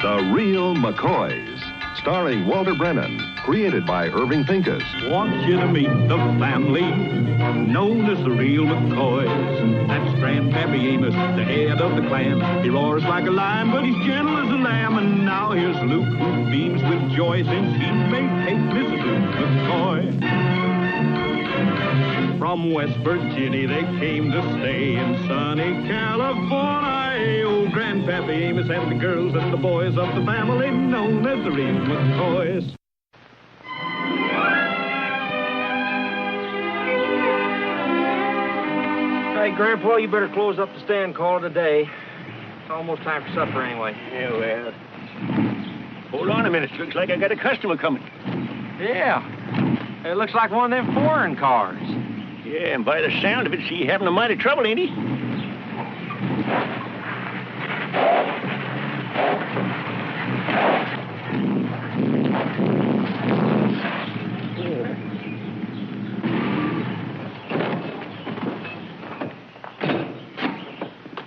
The Real McCoys, starring Walter Brennan, created by Irving Pincus. Want you to meet the family known as the Real McCoys. That's Grandpappy Amos, the head of the clan. He roars like a lion, but he's gentle as a lamb. And now here's Luke, who beams with joy since he may take Mrs. Luke McCoy. From West Virginia they came to stay in sunny California. Old Grandpappy Amos and the girls and the boys of the family known as the Real McCoys. Hey, Grandpa, you better close up the stand, call it a day. It's almost time for supper anyway. Yeah, well. Hold on a minute. Looks like I got a customer coming. Yeah. It looks like one of them foreign cars. Yeah, and by the sound of it, he having a mighty trouble, ain't he?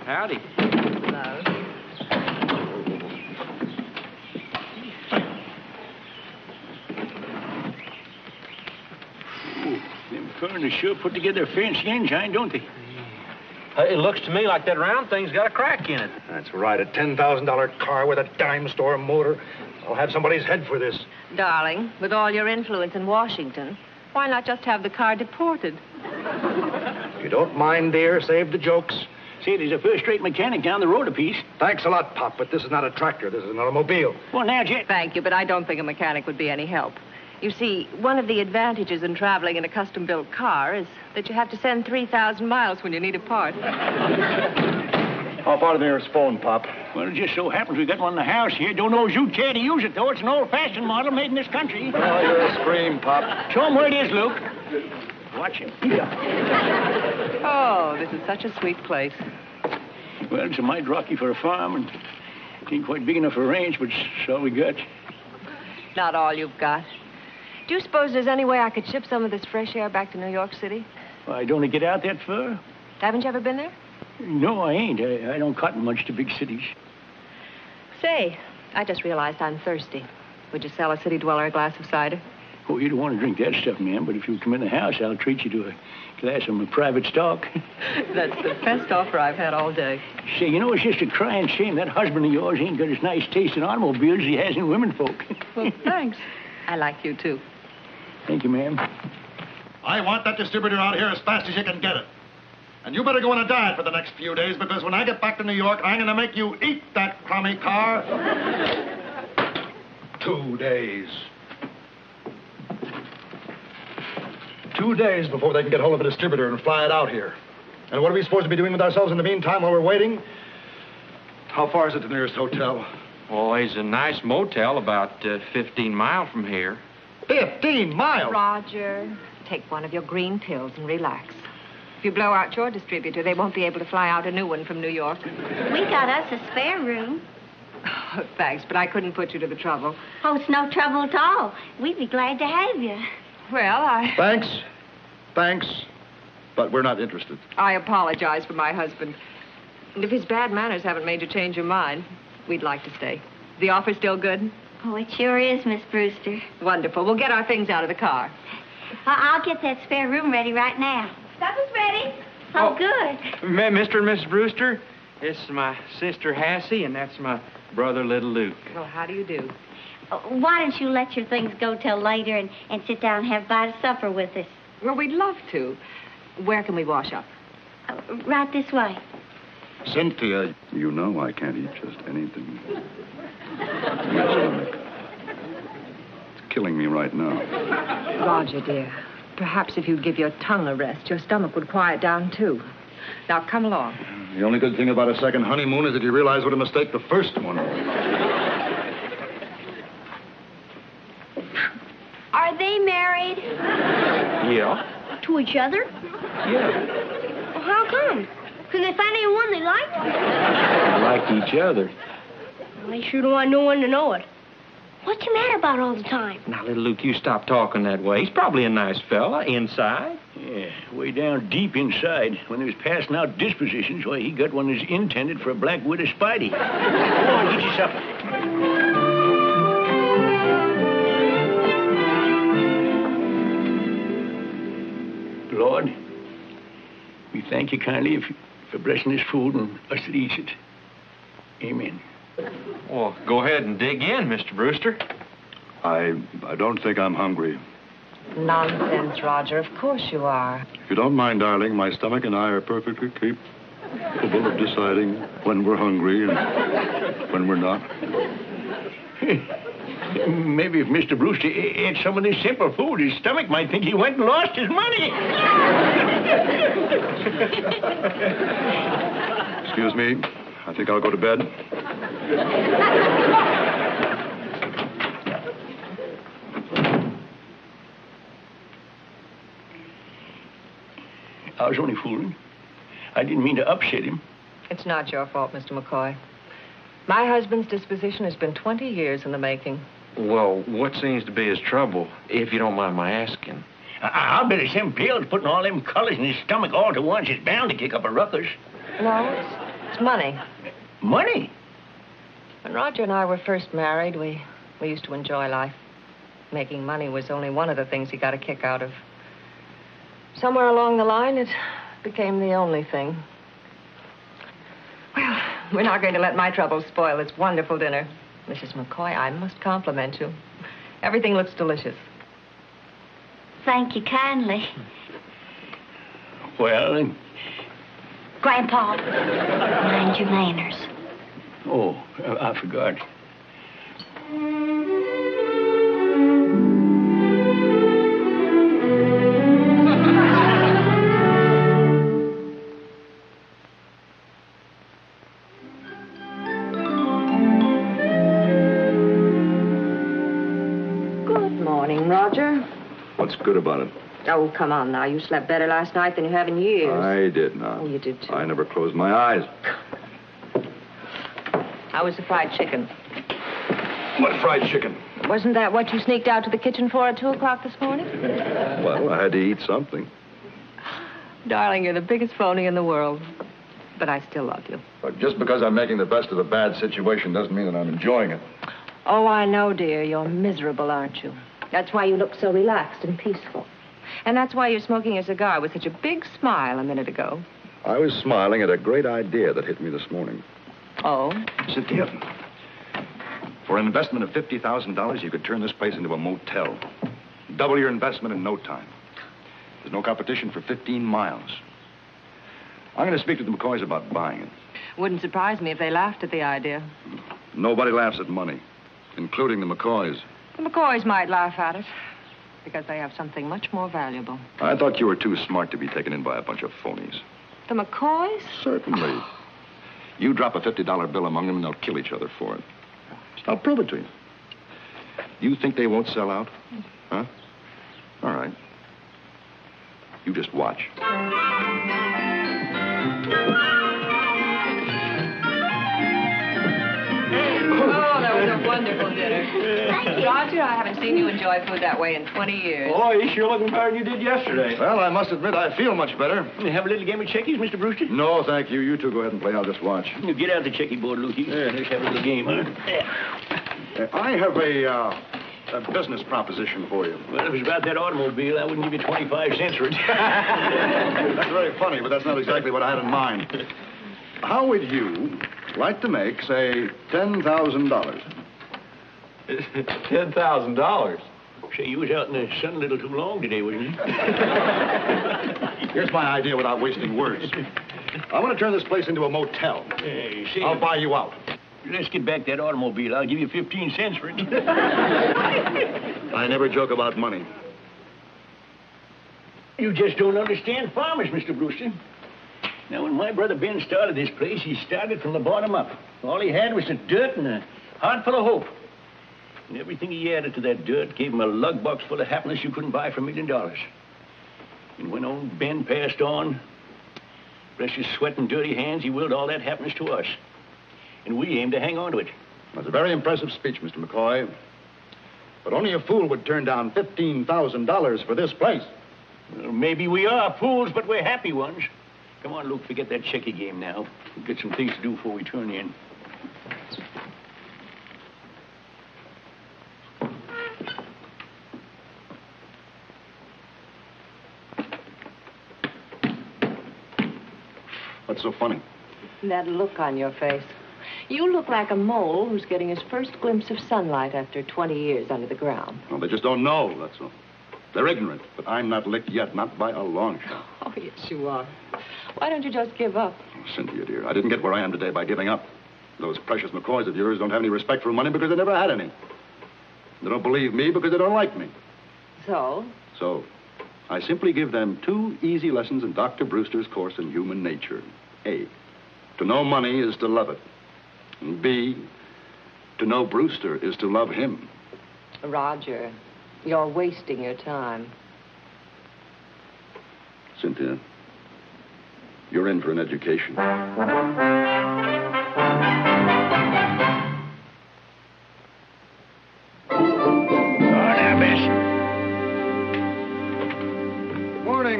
Howdy. Hello. Them foreigners sure put together a fancy engine, don't they? It looks to me like that round thing's got a crack in it. That's right, a $10,000 car with a dime store motor. I'll have somebody's head for this. Darling, with all your influence in Washington, why not just have the car deported? If you don't mind, dear, save the jokes. Say, there's a first-rate mechanic down the road a piece. Thanks a lot, Pop, but this is not a tractor. This is an automobile. Well, now, Jet. Thank you, but I don't think a mechanic would be any help. You see, one of the advantages in traveling in a custom-built car is that you have to send 3,000 miles when you need a part. How far to the nearest phone, Pop? Well, it just so happens we got one in the house here. Don't know as you care to use it, though. It's an old-fashioned model made in this country. Oh, you're a scream, Pop. Show him where it is, Luke. Watch him. Oh, this is such a sweet place. Well, it's a mite rocky for a farm, and it ain't quite big enough for a ranch, but it's all we got. Not all you've got. Do you suppose there's any way I could ship some of this fresh air back to New York City? Why, don't it get out that far? Haven't you ever been there? No, I ain't. I don't cotton much to big cities. Say, I just realized I'm thirsty. Would you sell a city dweller a glass of cider? Oh, you don't want to drink that stuff, ma'am, but if you come in the house, I'll treat you to a glass of my private stock. That's the best offer I've had all day. Say, you know, it's just a crying shame that husband of yours ain't got as nice taste in automobiles as he has in women folk. Well, thanks. I like you, too. Thank you, ma'am. I want that distributor out here as fast as you can get it. And you better go on a diet for the next few days, because when I get back to New York, I'm going to make you eat that crummy car. 2 days. 2 days before they can get hold of a distributor and fly it out here. And what are we supposed to be doing with ourselves in the meantime while we're waiting? How far is it to the nearest hotel? Oh, there's a nice motel about 15 miles from here. 15 miles? Roger, take one of your green pills and relax. If you blow out your distributor, they won't be able to fly out a new one from New York. We got us a spare room. Oh, thanks, but I couldn't put you to the trouble. Oh, it's no trouble at all. We'd be glad to have you. Well, Thanks. But we're not interested. I apologize for my husband. And if his bad manners haven't made you change your mind, we'd like to stay. The offer still good? Oh, it sure is, Miss Brewster. Wonderful. We'll get our things out of the car. I'll get that spare room ready right now. Supper's ready. Oh, good. Mr. and Mrs. Brewster, this is my sister Hassie, and that's my brother Little Luke. Well, how do you do? Why don't you let your things go till later and sit down and have a bite of supper with us? Well, we'd love to. Where can we wash up? Right this way. Cynthia. You know I can't eat just anything. My stomach. It's killing me right now. Roger, dear. Perhaps if you'd give your tongue a rest, your stomach would quiet down, too. Now, come along. The only good thing about a second honeymoon is that you realize what a mistake the first one was. Are they married? Yeah? To each other? Yeah. Well, how come? Because they find anyone they like? Like each other. Well, they sure don't want no one to know it. What's the matter about all the time? Now, little Luke, you stop talking that way. He's probably a nice fella inside. Yeah, way down deep inside, when he was passing out dispositions, why, he got one that's intended for a black widow Spidey. Go on, get your supper. Lord, we thank you kindly for blessing this food and us that eats it. Amen. Well, go ahead and dig in, Mr. Brewster. I don't think I'm hungry. Nonsense, Roger. Of course you are. If you don't mind, darling, my stomach and I are perfectly capable of deciding when we're hungry and when we're not. Maybe if Mr. Brewster ate some of this simple food, his stomach might think he went and lost his money. Excuse me. I think I'll go to bed. I was only fooling. I didn't mean to upset him. It's not your fault, Mr. McCoy. My husband's disposition has been 20 years in the making. Well, what seems to be his trouble, if you don't mind my asking? I'll bet it's them pills putting all them colors in his stomach all to once. It's bound to kick up a ruckus. No, it's money. Money? When Roger and I were first married, we used to enjoy life. Making money was only one of the things he got a kick out of. Somewhere along the line, it became the only thing. Well, we're not going to let my troubles spoil this wonderful dinner. Mrs. McCoy, I must compliment you. Everything looks delicious. Thank you kindly. Well, Grandpa, mind your manners. oh, I forgot. Roger? What's good about it? Oh, come on now. You slept better last night than you have in years. I did not. Oh, you did too. I never closed my eyes. How was the fried chicken? What fried chicken? Wasn't that what you sneaked out to the kitchen for at 2 o'clock this morning? Well, I had to eat something. Darling, you're the biggest phony in the world. But I still love you. But just because I'm making the best of a bad situation doesn't mean that I'm enjoying it. Oh, I know, dear. You're miserable, aren't you? That's why you look so relaxed and peaceful. And that's why you're smoking a cigar with such a big smile a minute ago. I was smiling at a great idea that hit me this morning. Oh? Cynthia, for an investment of $50,000, you could turn this place into a motel. Double your investment in no time. There's no competition for 15 miles. I'm going to speak to the McCoys about buying it. Wouldn't surprise me if they laughed at the idea. Nobody laughs at money, including the McCoys. The McCoys might laugh at it, because they have something much more valuable. I thought you were too smart to be taken in by a bunch of phonies. The McCoys? Certainly. You drop a $50 bill among them, and they'll kill each other for it. I'll prove it to you. You think they won't sell out? Huh? All right. You just watch. Oh, that was a wonderful dinner. Roger, I haven't seen you enjoy food that way in 20 years. Oh, you're sure looking better than you did yesterday. Well, I must admit I feel much better. You have a little game of checkies, Mr. Brewster? No, thank you. You two go ahead and play. I'll just watch. You get out the checky board, Lukey. Let's have a little game, huh? I have a business proposition for you. Well, if it's about that automobile, I wouldn't give you 25 cents for it. That's very funny, but that's not exactly what I had in mind. How would you like to make, say, $10,000? $10,000? Say, you was out in the sun a little too long today, wasn't you? Here's my idea without wasting words. I want to turn this place into a motel. Hey, see, I'll buy you out. let's get back that automobile. I'll give you 15 cents for it. I never joke about money. You just don't understand farmers, Mr. Brewster. Now, when my brother Ben started this place, he started from the bottom up. All he had was the dirt and a heart full of hope. And everything he added to that dirt gave him a lug box full of happiness you couldn't buy for $1 million. And when old Ben passed on, bless his sweat and dirty hands, he willed all that happiness to us. And we aim to hang on to it. That's a very impressive speech, Mr. McCoy. But only a fool would turn down $15,000 for this place. Well, maybe we are fools, but we're happy ones. Come on, Luke, forget that checky game now. We've got some things to do before we turn in. What's so funny? That look on your face. You look like a mole who's getting his first glimpse of sunlight after 20 years under the ground. Well, they just don't know, that's all. They're ignorant, but I'm not licked yet, not by a long shot. Oh, yes, you are. Why don't you just give up? Oh, Cynthia, dear, I didn't get where I am today by giving up. Those precious McCoys of yours don't have any respect for money because they never had any. They don't believe me because they don't like me. So? So, I simply give them 2 easy lessons in Dr. Brewster's course in human nature. A, to know money is to love it. And B, to know Brewster is to love him. Roger, you're wasting your time. Cynthia, you're in for an education.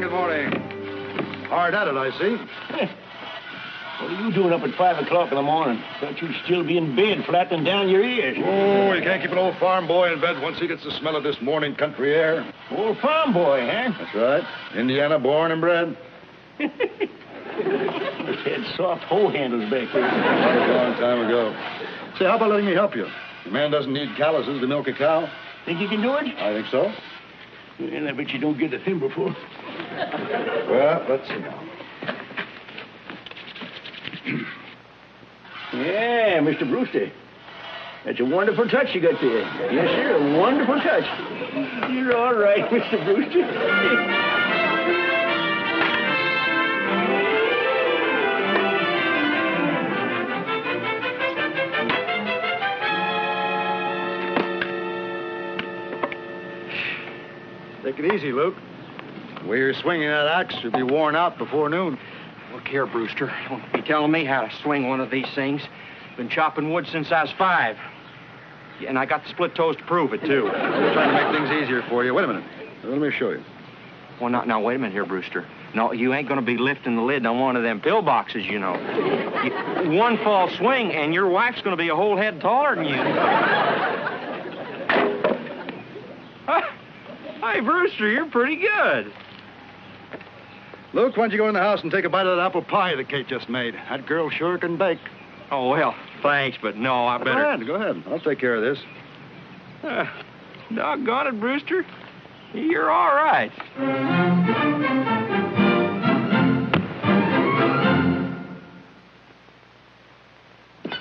Good morning. Hard at it, I see. What are you doing up at 5 o'clock in the morning? Thought you'd still be in bed, flattening down your ears. Oh, you can't keep an old farm boy in bed once he gets the smell of this morning country air. Old farm boy, huh? That's right. Indiana born and bred. Had soft hoe handles back there. A long time ago. Say, how about letting me help you? A man doesn't need calluses to milk a cow. Think you can do it? I think so. And I bet you don't get a thimble for. Well, let's see now. Yeah, Mr. Brewster. That's a wonderful touch you got there. Yes, sir, a wonderful touch. You're all right, Mr. Brewster. Take it easy, Luke. The way you're swinging that axe, you'll be worn out before noon. Look here, Brewster. Don't be telling me how to swing one of these things. Been chopping wood since I was 5. Yeah, and I got the split toes to prove it, too. I'm trying to make things easier for you. Wait a minute. Let me show you. Well, now, wait a minute here, Brewster. No, you ain't going to be lifting the lid on one of them pillboxes, you know. One false swing, and your wife's going to be a whole head taller than you. Hey, Brewster, you're pretty good. Luke, why don't you go in the house and take a bite of that apple pie that Kate just made? That girl sure can bake. Oh, well, thanks, but no, I better... Go ahead. I'll take care of this. Doggone it, Brewster. You're all right.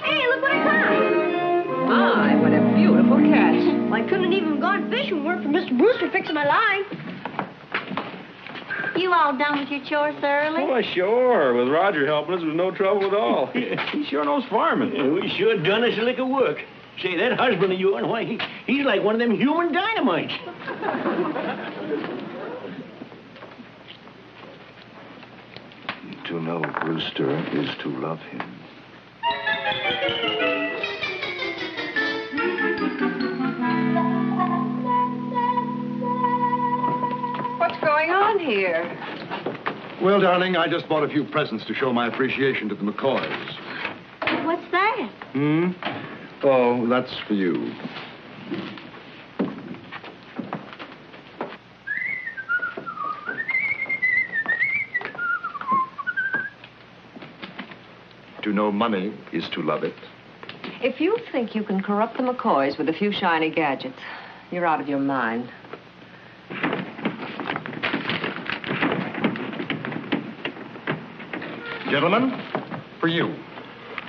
Hey, look what I caught. My, what a beautiful catch. Well, I couldn't even have gone fishing weren't for Mr. Brewster fixing my line. You all done with your chores thoroughly? Oh, sure. With Roger helping us, there was no trouble at all. He sure knows farming. Yeah, we sure done us a lick of work. Say, that husband of yours, why, he's like one of them human dynamites. To know Brewster is to love him. What's going on here? Well, darling, I just bought a few presents to show my appreciation to the McCoys. What's that? Oh, that's for you. To know money is to love it. If you think you can corrupt the McCoys with a few shiny gadgets, you're out of your mind. Gentlemen, for you.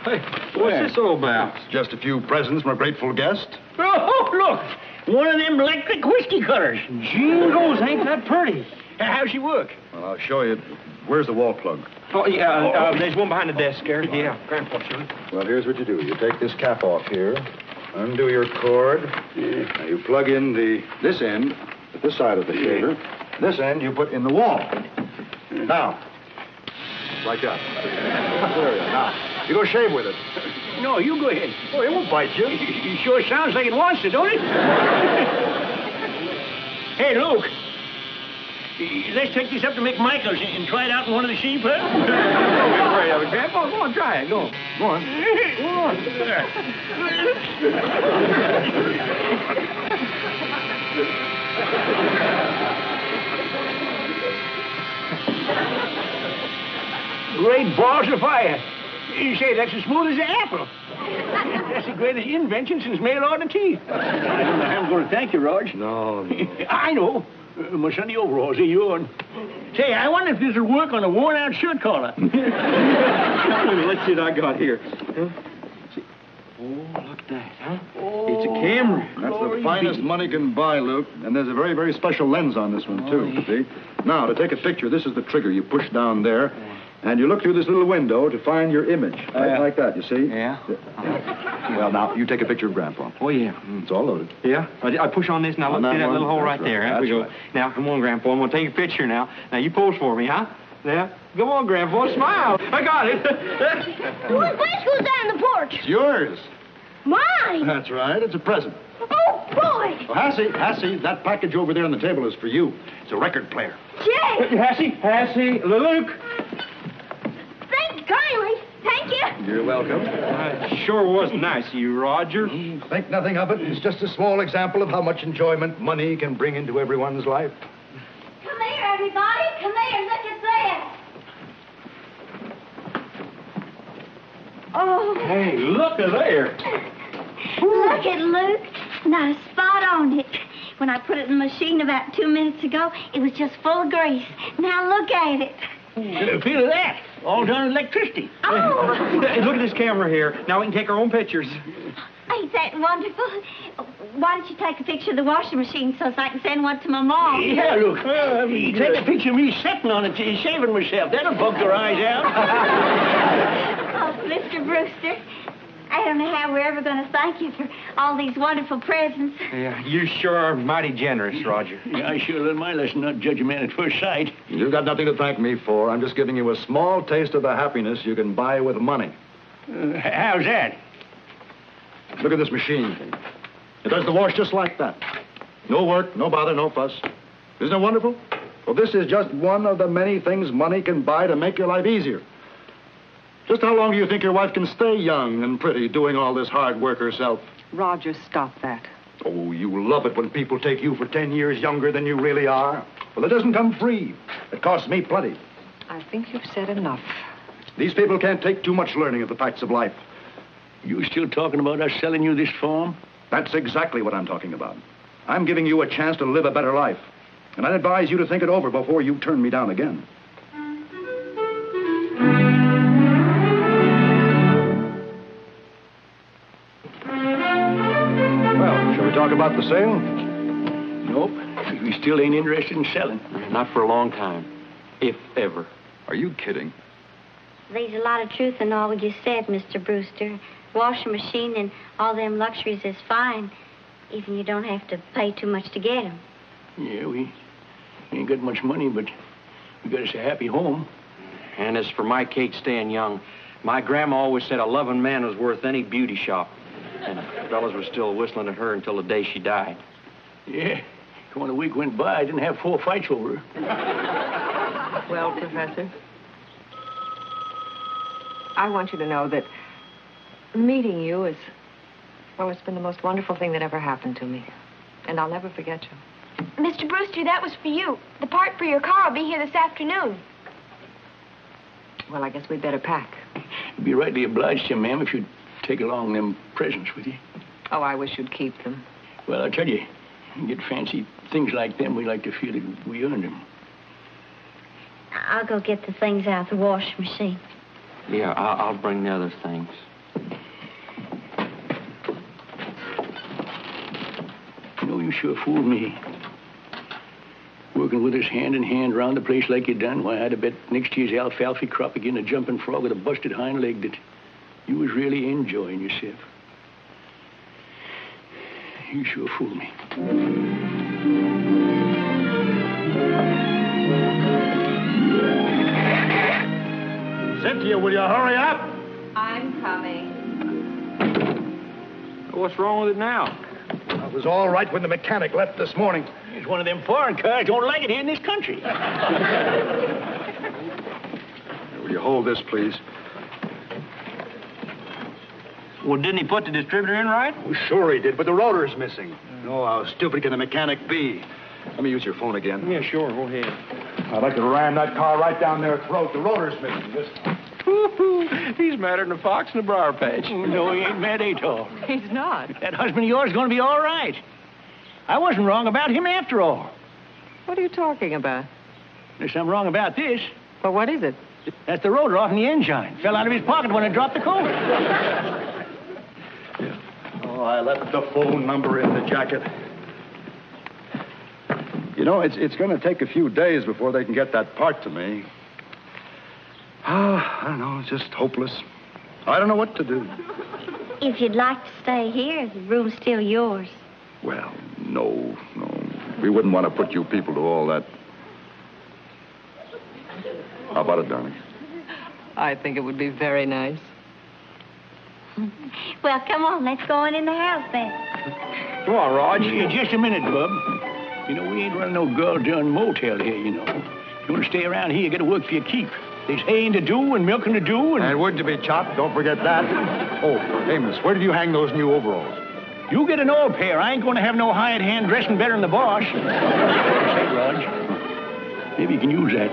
Hey, what's this all about? It's just a few presents from a grateful guest. Oh, look! One of them electric whiskey cutters. Jingles, ain't that pretty? How's she work? Well, I'll show you. Where's the wall plug? Oh, yeah, there's one behind the desk there. Yeah, Grandpa, sure. Well, here's what you do. You take this cap off here, undo your cord. Now you plug in this end at this side of the shaver. This end you put in the wall. Now, like that. There you go. Now, you go shave with it. No, you go ahead. Oh, it won't bite you. It sure sounds like it wants to, don't it? Hey, Luke. Let's take this up to McMichael's and try it out in one of the sheep, huh? Don't be afraid of it, Grandpa. Go on, try it. Go on. Go on. Go on. Great balls of fire. You say that's as smooth as an apple. That's the greatest invention since mail order teeth. I don't know how I'm going to thank you, Rog. No. I know. My Sunday overalls are yours. Say, I wonder if this will work on a worn-out shirt collar. Let's see what I got here. Huh? See. Oh, look at that, huh? Oh, it's a camera. That's the finest money can buy, Luke. And there's a very, very special lens on this one, too. See? Now, to take a picture, this is the trigger. You push down there, and you look through this little window to find your image. Right like that, you see? Yeah. Well, now, you take a picture of Grandpa. Oh, yeah. It's all loaded. Yeah? I push on this now. Look, see that little hole right there. There we go. Right. Now, come on, Grandpa. I'm going to take a picture now. Now, you pose for me, huh? Yeah. Come on, Grandpa. Smile. I got it. Whose bicycle's down the porch? It's yours. Mine. That's right. It's a present. Oh, boy. Well, Hassie, that package over there on the table is for you. It's a record player. Jay. Hassie, Luke. Thank you kindly. Thank you. You're welcome. Sure was nice of you, Roger. Think nothing of it. It's just a small example of how much enjoyment money can bring into everyone's life. Come here, everybody. Come here. Look at this. Oh. Hey, look at there. Look at Luke. Now, spot on it. When I put it in the machine about 2 minutes ago, it was just full of grease. Now, look at it. Feel that. All done with electricity. Oh. Hey, look at this camera here. Now we can take our own pictures. Ain't that wonderful? Why don't you take a picture of the washing machine so I can send one to my mom? Yeah, look. Take a picture of me sitting on it, shaving myself. That'll bug their eyes out. Oh, Mr. Brewster, I don't know how we're ever going to thank you for all these wonderful presents. Yeah, you sure are mighty generous, Roger. Yeah, I sure learned my lesson not to judge a man at first sight. You've got nothing to thank me for. I'm just giving you a small taste of the happiness you can buy with money. How's that? Look at this machine. It does the wash just like that. No work, no bother, no fuss. Isn't it wonderful? Well, this is just one of the many things money can buy to make your life easier. Just how long do you think your wife can stay young and pretty doing all this hard work herself? Roger, stop that. Oh, you love it when people take you for 10 years younger than you really are. Well, it doesn't come free. It costs me plenty. I think you've said enough. These people can't take too much learning of the facts of life. You still talking about us selling you this farm? That's exactly what I'm talking about. I'm giving you a chance to live a better life. And I'd advise you to think it over before you turn me down again. Well, shall we talk about the sale? Nope. We still ain't interested in selling. Not for a long time, if ever. Are you kidding? There's a lot of truth in all you said, Mr. Brewster. Washing machine and all them luxuries is fine, even you don't have to pay too much to get them. Yeah, we ain't got much money, but we got us a happy home. And as for my Kate staying young, my grandma always said a loving man was worth any beauty shop. And fellas were still whistling at her until the day she died. Yeah. When a week went by, I didn't have 4 fights over her. Well, Professor, I want you to know that meeting you is, well, it's been the most wonderful thing that ever happened to me. And I'll never forget you. Mr. Brewster, that was for you. The part for your car will be here this afternoon. Well, I guess we'd better pack. I'd be rightly obliged to you, ma'am, if you'd take along them presents with you. Oh, I wish you'd keep them. Well, I tell you, you get fancy things like them, we like to feel that we earned them. I'll go get the things out of the washing machine. Yeah, I'll bring the other things. You know, you sure fooled me. Working with us hand in hand around the place like you done, why, I'd have bet next year's alfalfa crop again a jumping frog with a busted hind leg that you was really enjoying yourself. You sure fooled me. Cynthia, will you hurry up? I'm coming. What's wrong with it now? It was all right when the mechanic left this morning. It's one of them foreign cars. Don't like it here in this country. Will you hold this, please? Well, didn't he put the distributor in right? Well, sure he did, but the rotor's missing. Oh, how stupid can a mechanic be? Let me use your phone again. Yeah, sure. Go ahead. I'd like to ram that car right down their throat. The rotor's missing this time. He's madder than a fox in a briar patch. No, he ain't mad at all. He's not. That husband of yours is going to be all right. I wasn't wrong about him after all. What are you talking about? Unless I'm wrong about this. Well, what is it? That's the rotor off in the engine. Fell out of his pocket when I dropped the coat. Oh, I left the phone number in the jacket. You know, it's going to take a few days before they can get that part to me. I don't know. It's just hopeless. I don't know what to do. If you'd like to stay here, the room's still yours. Well, no. We wouldn't want to put you people to all that. How about it, darling? I think it would be very nice. Well, come on, let's go on in the house then. Come on, Rog. Just a minute, Bub. You know, we ain't running no girl-done motel here, you know. You want to stay around here, you got to work for your keep. There's haying to do and milking to do And wood to be chopped, don't forget that. Oh, Amos, where did you hang those new overalls? You get an old pair. I ain't going to have no hired hand dressing better than the boss. Say, Rog, maybe you can use that.